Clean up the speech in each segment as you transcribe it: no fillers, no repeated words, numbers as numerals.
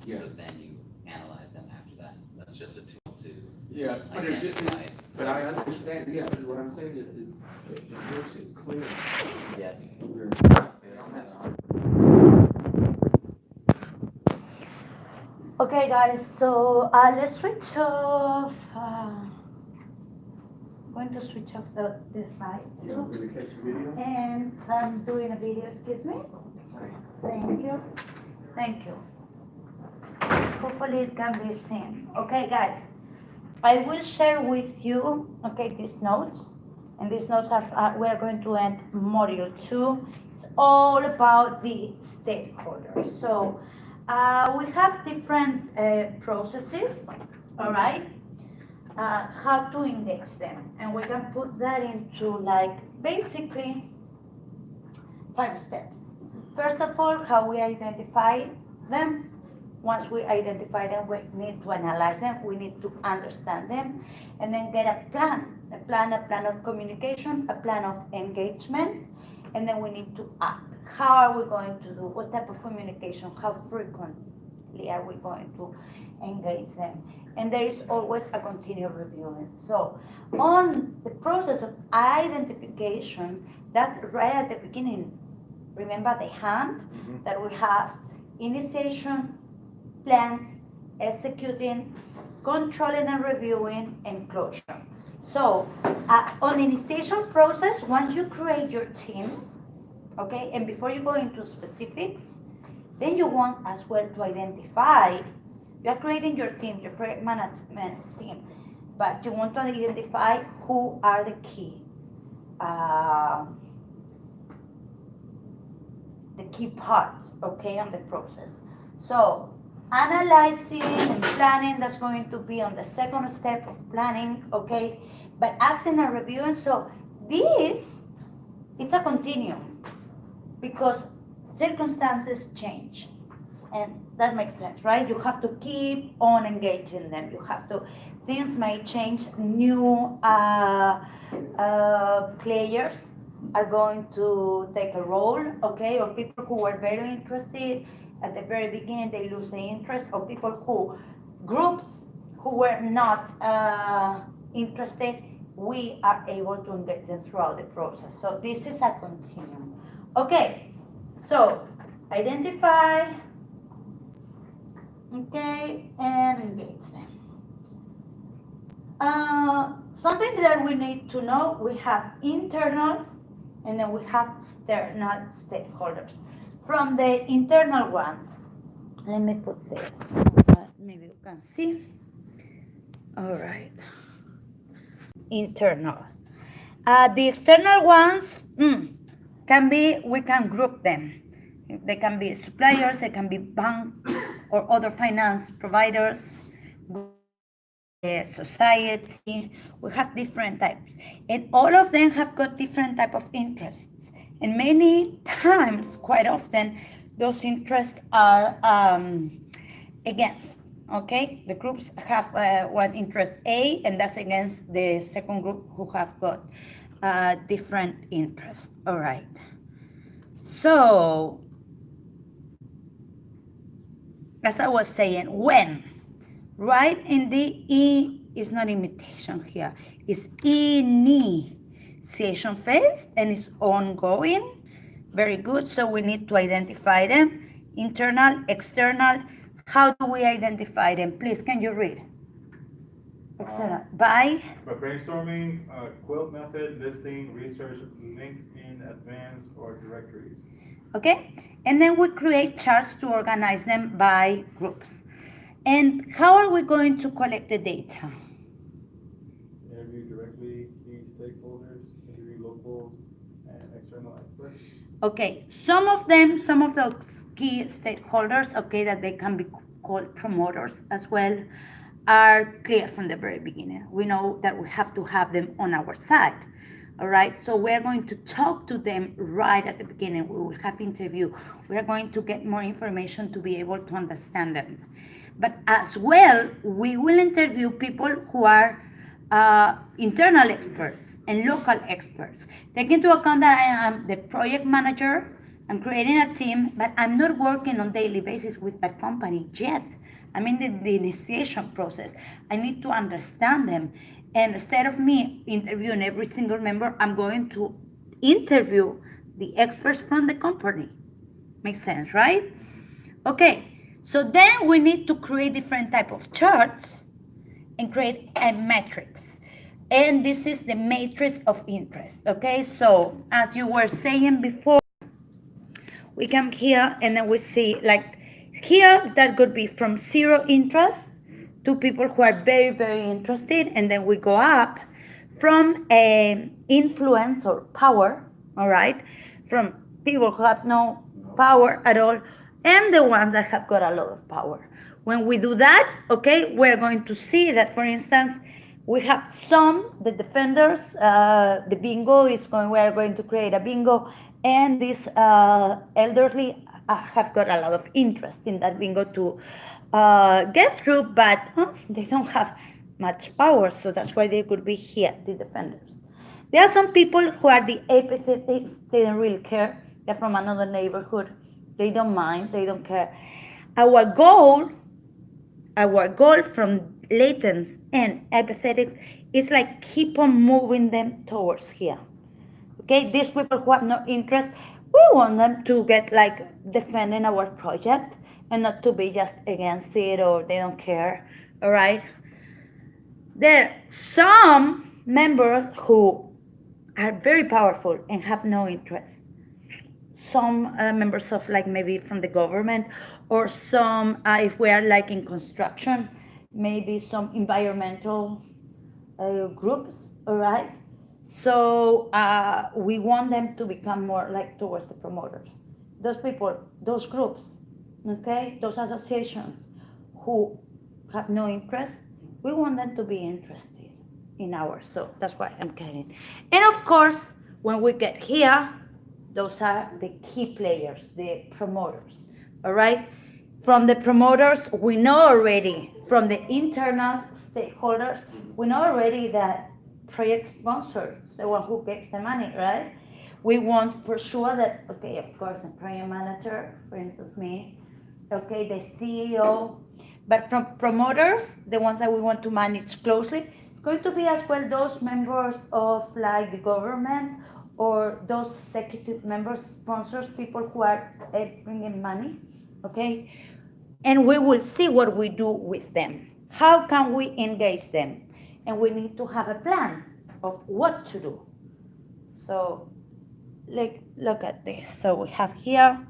Yeah. So then you analyze them after that. That's just a tool to Yeah, identify. but I understand, yeah, but what I'm saying is, it makes it clear. Yeah. We're- Good, I'll have it on. Okay, guys, so let's switch off. Going to switch off the slide Yeah, too. we're gonna catch the video. And I'm doing a video, excuse me. Thank you. Thank you. Hopefully it can be seen. Okay, guys, I will share with you, okay, these notes. And these notes are, we are going to end module 2. It's all about the stakeholders. So we have different processes, all right? How to index them. And we can put that into like basically 5 steps. First of all, how we identify them. Once we identify them, we need to analyze them, we need to understand them, and then get a plan of communication, a plan of engagement, and then we need to act. How are we going to do? What type of communication? How frequently are we going to engage them? And there is always a continual reviewing. So on the process of identification, that's right at the beginning. Remember the hand that we have initiation, plan, executing, controlling and reviewing, and closure. So on the initiation process, once you create your team, okay, and before you go into specifics, then you want as well to identify, you are creating your team, your project management team, but you want to identify who are the key parts, okay, on the process. So analyzing and planning, that's going to be on the second step of planning, okay? But acting and reviewing, so this, it's a continuum because circumstances change. And that makes sense, right? You have to keep on engaging them. You have to, things may change, new players are going to take a role, okay? Or people who were very interested at the very beginning, they lose the interest, or groups who were not interested, we are able to engage them throughout the process. So this is a continuum. Okay, so identify, okay, and engage them. Something that we need to know, we have internal and then we have external stakeholders. From the internal ones, let me put this, maybe you can see. All right, internal. The external ones can be, we can group them. They can be suppliers, they can be bank or other finance providers, society. We have different types, and all of them have got different type of interests. And many times, quite often, those interests are against. Okay, the groups have one interest A, and that's against the second group who have got different interests. All right. So, as I was saying, when, right in the E is not imitation here, it's initiation phase and it's ongoing. Very good. So we need to identify them, internal, external. How do we identify them? Please, can you read? External. By brainstorming, quilt method, listing, research, link in advance, or directories. Okay, and then we create charts to organize them by groups. And how are we going to collect the data? Interview directly key stakeholders, interview local and external experts. Okay, some of those key stakeholders, okay, that they can be called promoters as well, are clear from the very beginning. We know that we have to have them on our side. All right, so we're going to talk to them right at the beginning. We will have interview. We're going to get more information to be able to understand them. But as well, we will interview people who are internal experts and local experts. Take into account that I am the project manager, I'm creating a team, but I'm not working on daily basis with that company yet. I'm in the initiation process. I need to understand them. And instead of me interviewing every single member, I'm going to interview the experts from the company. Makes sense, right? Okay, so then we need to create different type of charts and create a matrix. And this is the matrix of interest, okay? So as you were saying before, we come here and then we see like here that could be from zero interest to people who are very, very interested. And then we go up from influence or power, all right? From people who have no power at all and the ones that have got a lot of power. When we do that, okay, we're going to see that, for instance, we have the defenders, the bingo is going, we are going to create a bingo, and these elderly have got a lot of interest in that bingo to get through, but they don't have much power, so that's why they could be here, the defenders. There are some people who are the apathetic, they don't really care, they're from another neighborhood, they don't mind, they don't care. Our goal from latents and apathetics is like keep on moving them towards here. Okay, these people who have no interest, we want them to get like defending our project and not to be just against it or they don't care, all right? There are some members who are very powerful and have no interest. Some members of like maybe from the government or some, if we are like in construction, maybe some environmental groups, all right? So we want them to become more like towards the promoters. Those people, those groups, okay, those associations who have no interest, we want them to be interested in ours. So that's why I'm getting. And of course, when we get here, those are the key players, the promoters, all right? From the promoters, we know already, from the internal stakeholders, we know already that project sponsor, the one who gets the money, right? We want for sure that, okay, of course, the project manager, for instance, me, okay, the CEO, but from promoters, the ones that we want to manage closely, it's going to be as well those members of like the government or those executive members, sponsors, people who are bringing money, okay? And we will see what we do with them. How can we engage them? And we need to have a plan of what to do. So, look at this. So we have here,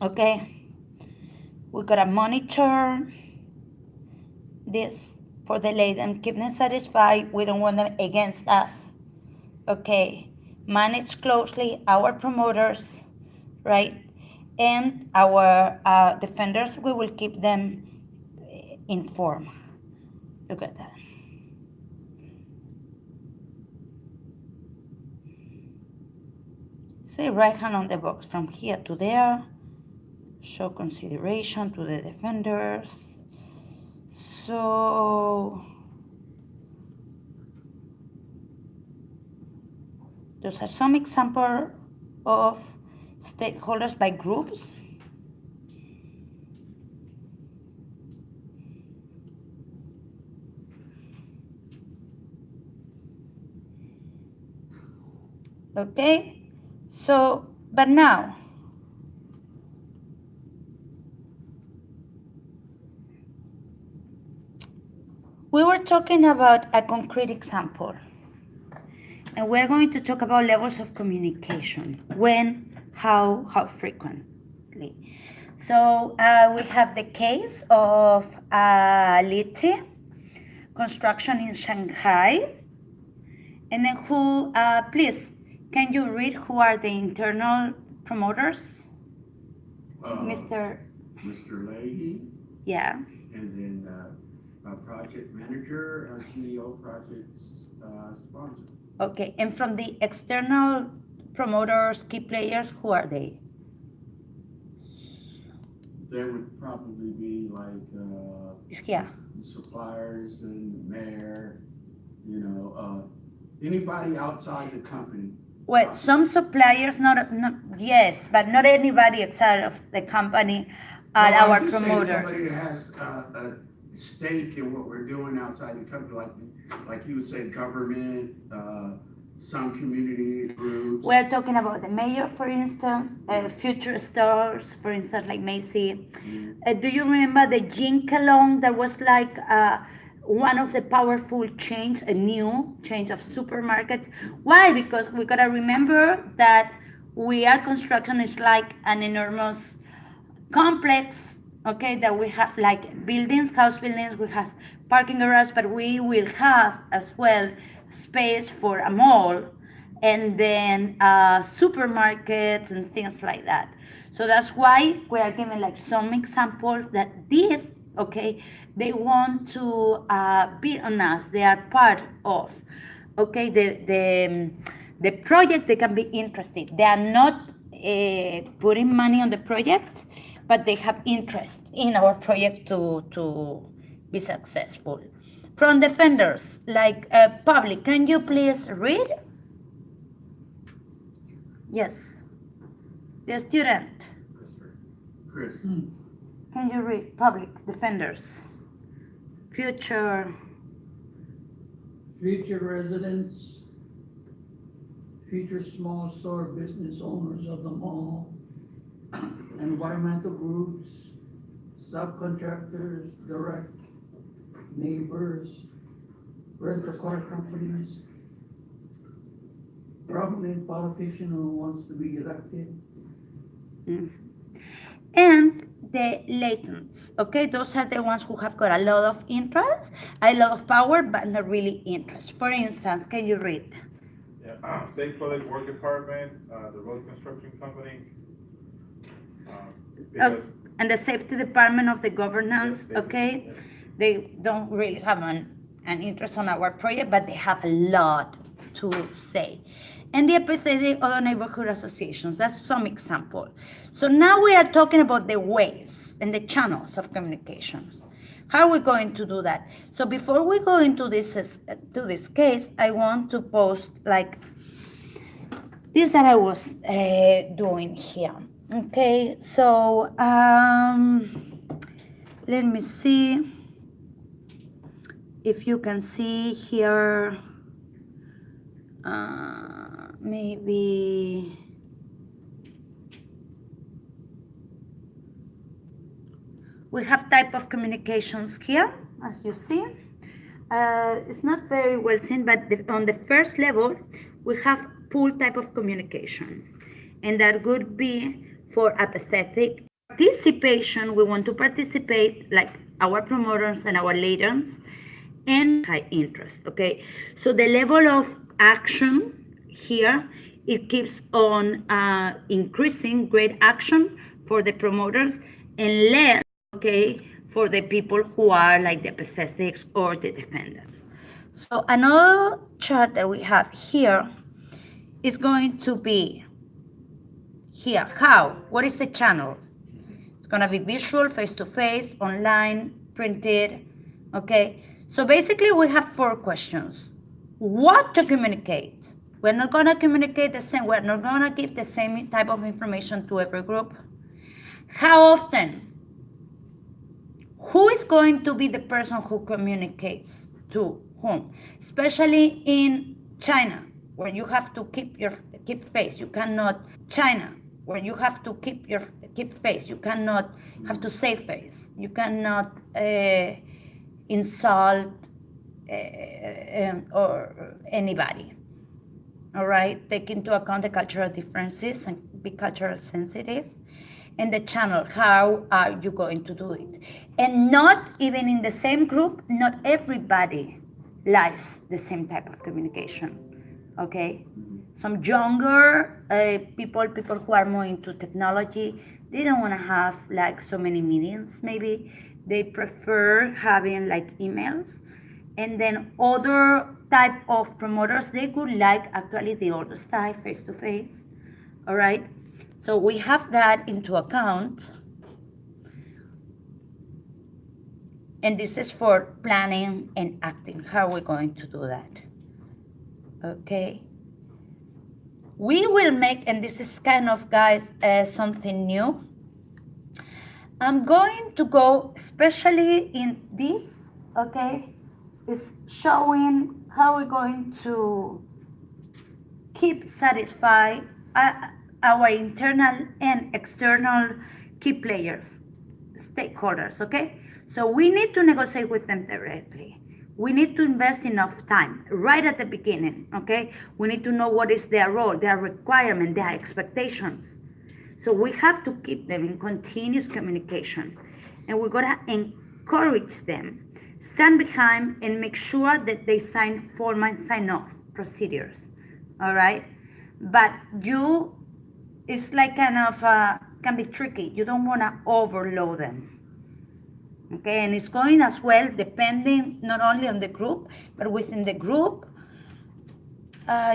okay, we gotta monitor this for the late and keep them satisfied. We don't want them against us. Okay, manage closely our promoters, right? And our defenders, we will keep them informed. Look at that. Say right hand on the box from here to there. Show consideration to the defenders. So those are some examples of stakeholders by groups. Okay, so, but now, we were talking about a concrete example. And we're going to talk about levels of communication. When, how frequently. So we have the case of Lite construction in Shanghai. And then who, please, can you read who are the internal promoters? Mr. Leahy, Yeah. and then project manager, CEO project sponsor. Okay, and from the external promoters, key players, who are they? There would probably be like Yeah. suppliers and mayor, anybody outside the company. Well, some suppliers, yes, but not anybody outside of the company are No, I'm our just saying promoters. somebody that has a stake in what we're doing outside the company, like you would say, government, some community groups. We're talking about the mayor, for instance, future stores, for instance, like Macy. Do you remember the Jinkalong that was like one of the powerful chains, a new chain of supermarkets? Why? Because we gotta remember that we are construction is like an enormous complex, okay, that we have like buildings, house buildings, we have parking garage, but we will have as well space for a mall and then supermarkets and things like that. So that's why we are giving like some examples that these, okay, they want to bid on us, they are part of, okay, the project, they can be interested. They are not putting money on the project, but they have interest in our project to be successful. From defenders, like public, can you please read? Yes. The student, Chris. can you read public defenders? Future residents, future small store business owners of the mall, environmental groups, subcontractors, direct neighbors, rental car companies, prominent politician who wants to be elected. and the latents, okay? Those are the ones who have got a lot of interest, a lot of power, but not really interest. For instance, can you read? Yeah, State Public Work Department, the road construction company. Because And the safety department of the governance, Yes, safety, okay? yeah. They don't really have an interest on our project, but they have a lot to say. And the apathetic other neighborhood associations, that's some example. So now we are talking about the ways and the channels of communications. How are we going to do that? So before we go into this case, I want to post like this that I was doing here. Okay, so let me see if you can see here. Maybe we have type of communications here, as you see. It's not very well seen, but on the first level, we have pool type of communication. And that would be for apathetic participation. We want to participate, like our promoters and our leaders, and high interest, okay? So the level of action here, it keeps on increasing, great action for the promoters and less, okay, for the people who are like the apathetics or the defendants. So another chart that we have here is going to be here. How? What is the channel? It's gonna be visual, face-to-face, online, printed, okay? So basically we have 4 questions. What to communicate? We're not gonna communicate the same, we're not gonna give the same type of information to every group. How often? Who is going to be the person who communicates to whom? Especially in China, where you have to keep face. You cannot, China, where you have to keep face. You cannot have to save face. You cannot insult or anybody. All right, take into account the cultural differences and be cultural sensitive. And the channel, how are you going to do it? And not even in the same group, not everybody likes the same type of communication, okay? Some younger people who are more into technology, they don't want to have like so many meetings, maybe. They prefer having like emails. And then other type of promoters, they would like actually the other side, face-to-face, all right? So we have that into account. And this is for planning and acting. How are we going to do that? Okay. we will make, and this is kind of, guys, something new. I'm going to go, especially in this, okay, is showing how we're going to keep satisfied our internal and external key players, stakeholders, okay? So we need to negotiate with them directly. We need to invest enough time right at the beginning, okay? We need to know what is their role, their requirement, their expectations. So we have to keep them in continuous communication, and we're gonna encourage them, stand behind, and make sure that they sign formal sign-off procedures, all right? But it's like kind of, can be tricky. You don't wanna overload them, okay? And it's going as well, depending not only on the group, but within the group,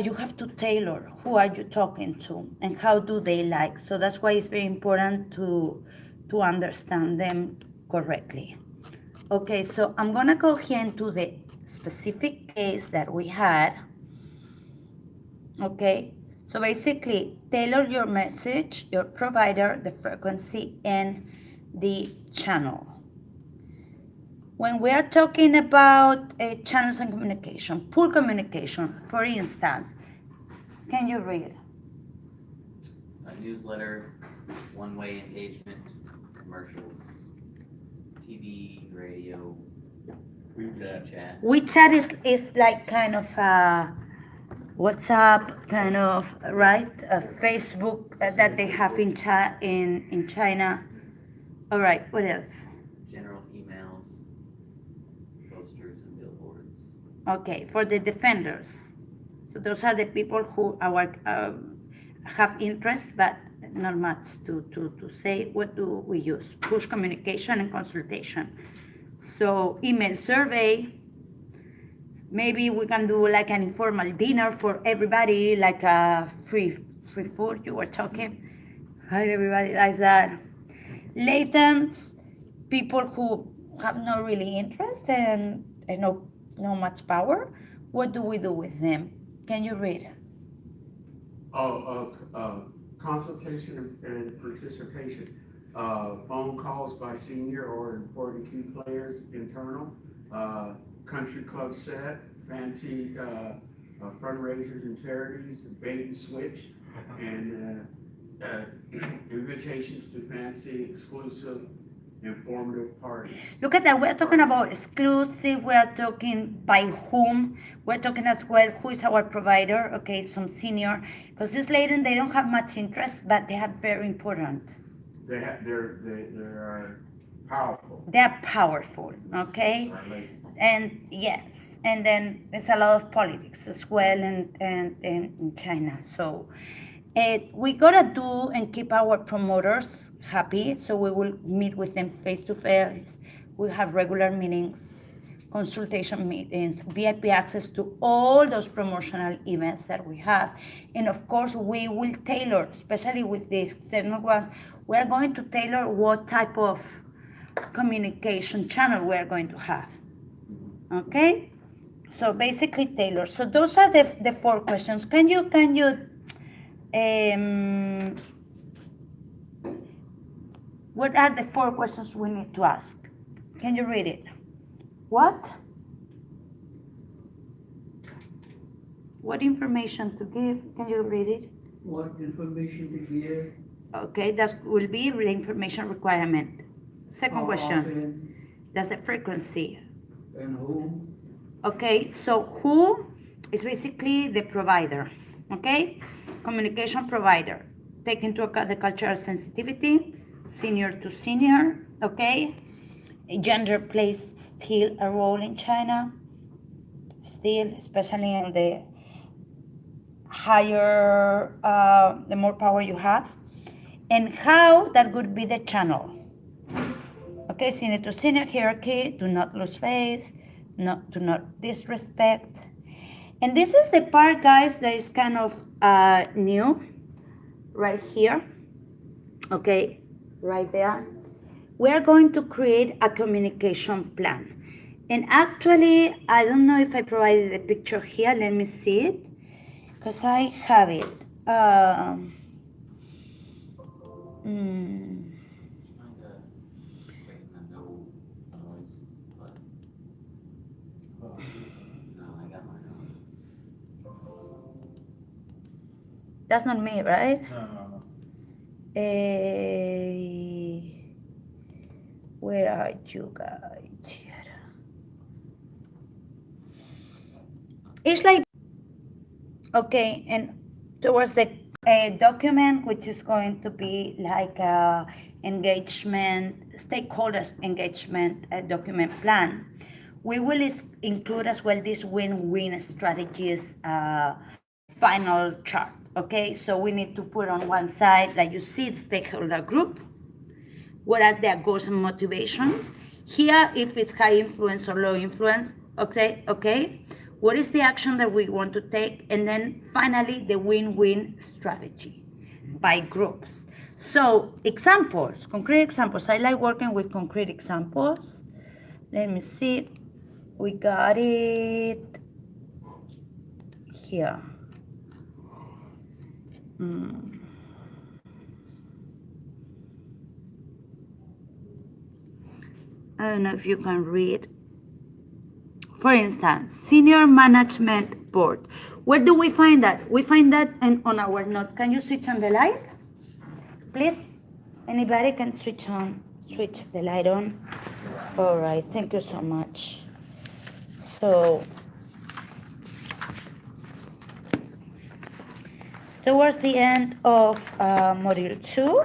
you have to tailor who are you talking to and how do they like. So that's why it's very important to understand them correctly. Okay, so I'm gonna go here into the specific case that we had. Okay, so basically tailor your message, your provider, the frequency, and the channel. When we are talking about channels and communication, pool communication, for instance, can you read? A newsletter, one-way engagement, commercials, TV, radio, chat. WeChat is like kind of WhatsApp, kind of, right? Facebook that they have in China. All right, what else? General emails, posters and billboards. Okay, for the defenders. So those are the people who have interest, but not much to say. What do we use? Push communication and consultation. So email survey. Maybe we can do like an informal dinner for everybody, like a free food you were talking. Right, everybody likes that. Latent people who have no really interest and no much power. What do we do with them? Can you read? Consultation and participation. Phone calls by senior or important key players, internal. Country club set, fancy fundraisers and charities, bait and switch, and invitations to fancy, exclusive, informative parties. Look at that, we're talking about exclusive, we're talking by whom, we're talking as well who is our provider, okay, some senior, because this lady, they don't have much interest, but they have very important. They're powerful. They're powerful, okay? And yes, and then there's a lot of politics as well and in China. So we gotta do and keep our promoters happy. So we will meet with them face to face. We have regular meetings, consultation meetings, VIP access to all those promotional events that we have. And of course, we will tailor, especially with the external ones, we're going to tailor what type of communication channel we're going to have. Okay, so basically tailor. So those are the 4 questions. Can you what are the 4 questions we need to ask? Can you read it? What information to give? Can you read it? What information to give? Okay, that will be the information requirement. Second How question, often, that's the frequency. and who? Okay, so who is basically the provider, okay? Communication provider. Take into account the cultural sensitivity, senior to senior, okay? Gender plays still a role in China, still, especially in the higher, the more power you have. And how that would be the channel. Okay, senior to senior hierarchy, do not lose face, do not disrespect. And this is the part, guys, that is kind of new, right here. Okay, right there. We're going to create a communication plan. And actually, I don't know if I provided the picture here. Let me see it, because I have it. mm, Trying to create a no noise, but no, I got mine on. that's not me, right? No. Where are you guys? It's like, okay, and towards the document, which is going to be like a stakeholders engagement document plan, we will include as well this win-win strategies final chart. Okay, so we need to put on one side, like you see, the stakeholder group. What are their goals and motivations? Here, if it's high influence or low influence, okay. What is the action that we want to take? And then finally, the win-win strategy by groups. So examples, concrete examples. I like working with concrete examples. Let me see. We got it here. I don't know if you can read. For instance, senior management board. Where do we find that? We find that on our note. Can you switch on the light? Please, anybody can switch the light on. All right, thank you so much. So, towards the end of module 2.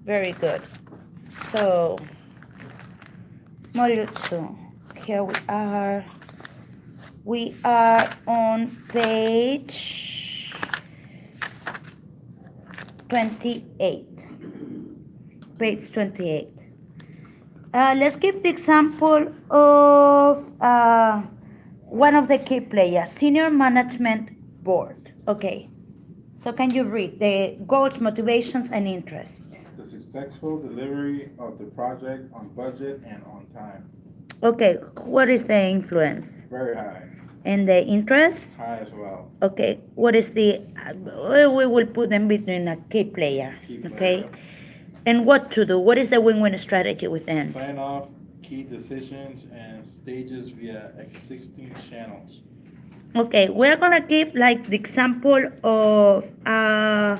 Very good. So, module 2. Here we are. We are on page 28. Page 28. Let's give the example of one of the key players, senior management board. Okay. So can you read the goals, motivations, and interests? The successful delivery of the project on budget and on time. Okay. What is the influence? Very high. And the interest? High as well. Okay. What is the? We will put them between a key player. Key player. Okay. And what to do? What is the win-win strategy with them? Sign off key decisions and stages via existing channels. Okay, we're gonna give like the example of a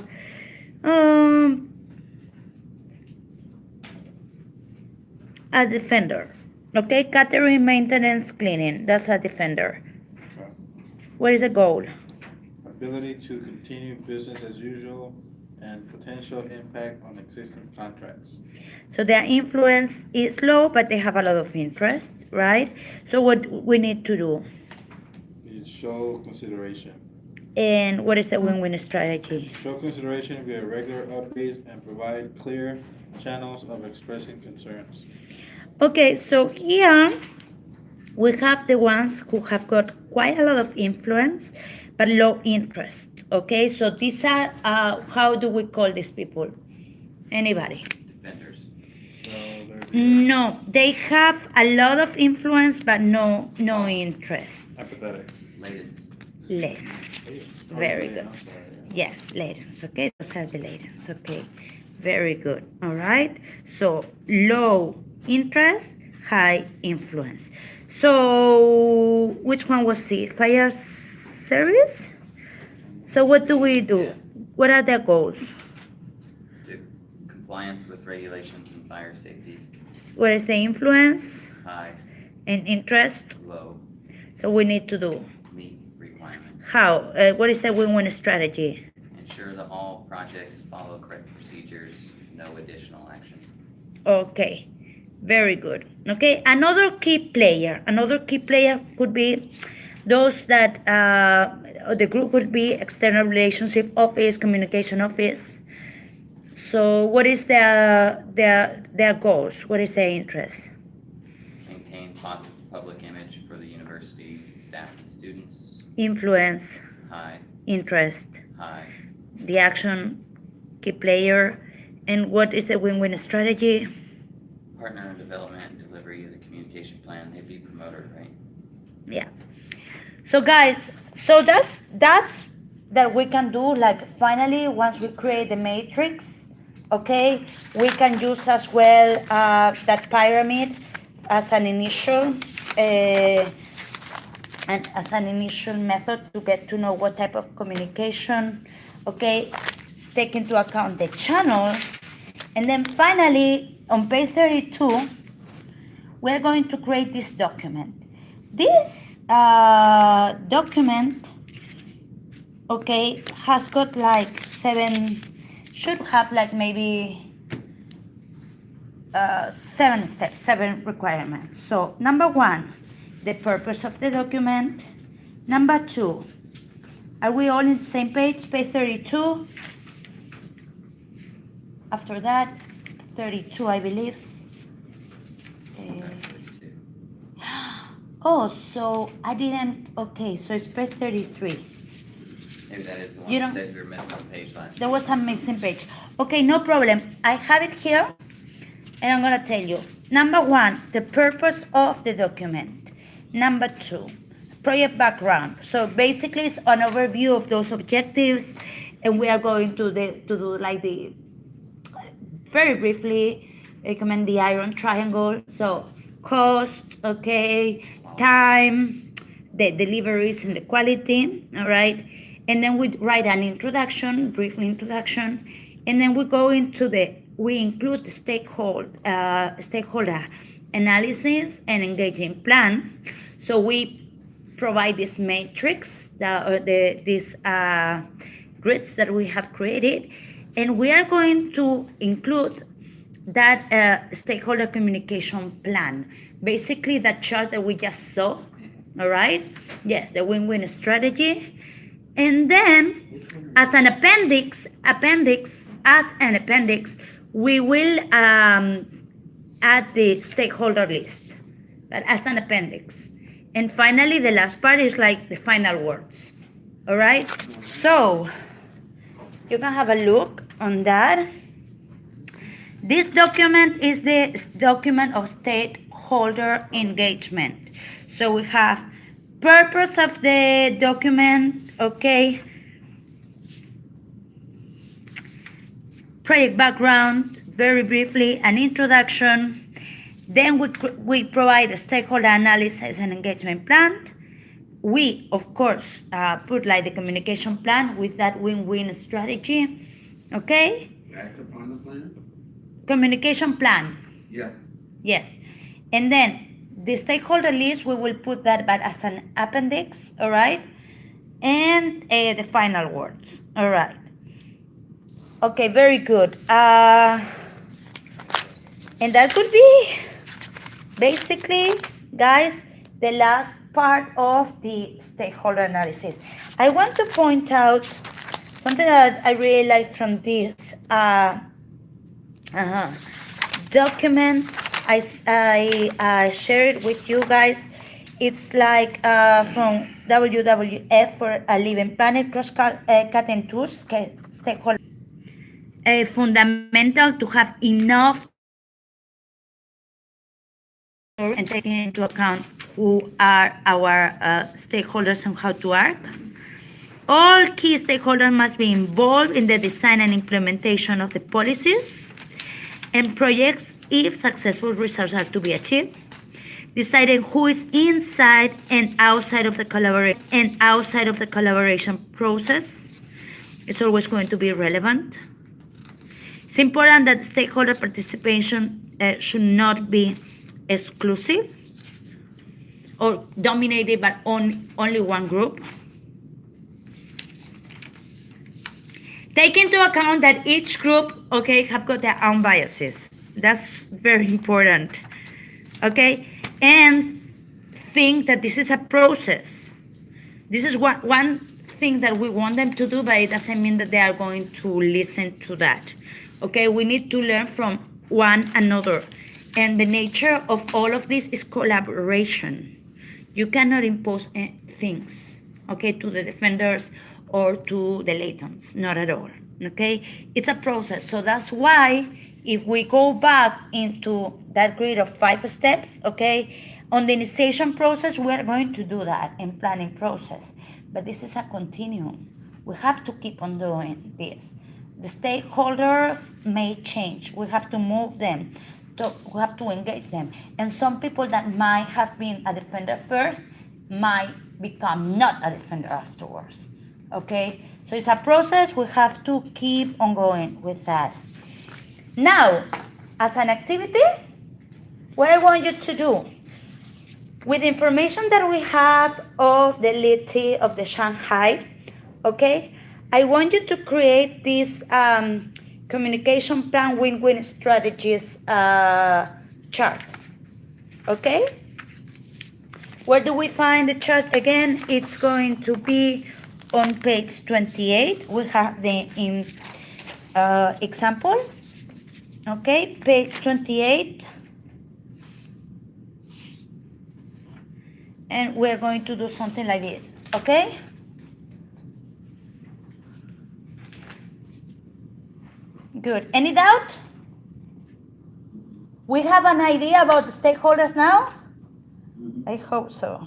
defender. Okay, catering, maintenance, cleaning. That's a defender. Okay. What is the goal? Ability to continue business as usual and potential impact on existing contracts. So their influence is low, but they have a lot of interest, right? So what we need to do? You show consideration. And what is the win-win strategy? Show consideration via regular updates and provide clear channels of expressing concerns. Okay, so here we have the ones who have got quite a lot of influence, but low interest. Okay, so these are, how do we call these people? Anybody? Defenders. So there's No, they have a lot of influence, but no interest. apathetics. Latents. Latents. Very good. Yes, latents. Okay, those are the latents. Okay, very good. All right. So low interest, high influence. So which one was it? Fire service? So what do we do? What are their goals? The compliance with regulations and fire safety, What is the influence high, and interest? low, So we need to do. meet requirements. How? What is the win-win strategy? Ensure that all projects follow correct procedures, no additional action. Okay, very good. Okay, another key player could be those that the group would be external relationship office, communication office. So what is their goals? What is their interest? Maintain positive public image for the university, staff and students, Influence, high, interest, high, the action, key player, and what is the win-win strategy? partner in development and delivery of the communication plan, they'd be promoted, right? Yeah. So guys, so that's that we can do, like finally, once we create the matrix, okay, we can use as well that pyramid as an initial and as an initial method to get to know what type of communication, okay, take into account the channel. And then finally, on page 32, we're going to create this document. This document, okay, has got like should have like maybe 7 steps, 7 requirements. So number 1, the purpose of the document. Number 2, are we all in the same page? Page 32. After that, 32, I believe. Oh, so I didn't, okay, so it's page 33. Maybe that is the one You you don't- said you were missing on page last. There was a missing page. Okay, no problem. I have it here, and I'm gonna tell you. Number 1, the purpose of the document. Number 2, project background. So basically, it's an overview of those objectives, and we are going to do like the very briefly recommend the iron triangle. So cost, okay, time, the deliveries and the quality, all right. And then we write an introduction, brief introduction, and then we go into we include the stakeholder analysis and engaging plan. So we provide this matrix, these grids that we have created, and we are going to include that stakeholder communication plan, basically that chart that we just saw, all right? Yes, the win-win strategy. And then as an appendix, we will add the stakeholder list, but as an appendix. And finally, the last part is like the final words, all right? So you can have a look on that. This document is the document of stakeholder engagement. So we have purpose of the document, okay, project background, very briefly, an introduction. Then we provide a stakeholder analysis and engagement plan. We, of course, put like the communication plan with that win-win strategy, okay? Act upon the plan? Communication plan, Yeah. yes. And then the stakeholder list, we will put that but as an appendix, all right? And the final words, all right. Okay, very good. And that could be basically, guys, the last part of the stakeholder analysis. I want to point out something that I really like from this document. I share it with you guys. It's like from WWF for a Living Planet, cross-cutting tools, stakeholder. Fundamental to have enough and taking into account who are our stakeholders and how to act. All key stakeholders must be involved in the design and implementation of the policies and projects if successful results are to be achieved. Deciding who is inside and outside of the collaboration process is always going to be relevant. It's important that stakeholder participation should not be exclusive or dominated by only one group. Take into account that each group, okay, have got their own biases. That's very important, okay? And think that this is a process. This is one thing that we want them to do, but it doesn't mean that they are going to listen to that. Okay, we need to learn from one another. And the nature of all of this is collaboration. You cannot impose things, okay, to the defenders or to the latents, not at all, okay? It's a process. So that's why if we go back into that grid of 5 steps, okay, on the initiation process, we are going to do that in planning process. But this is a continuum. We have to keep on doing this. The stakeholders may change. We have to move them. We have to engage them. And some people that might have been a defender first might become not a defender afterwards. Okay? So it's a process. We have to keep on going with that. Now, as an activity, what I want you to do, with the information that we have of the LIT of the Shanghai, okay, I want you to create this communication plan win-win strategies chart, okay? Where do we find the chart again? It's going to be on page 28. We have the example, okay, page 28. And we're going to do something like this, okay? Good. Any doubt? We have an idea about the stakeholders now? I hope so.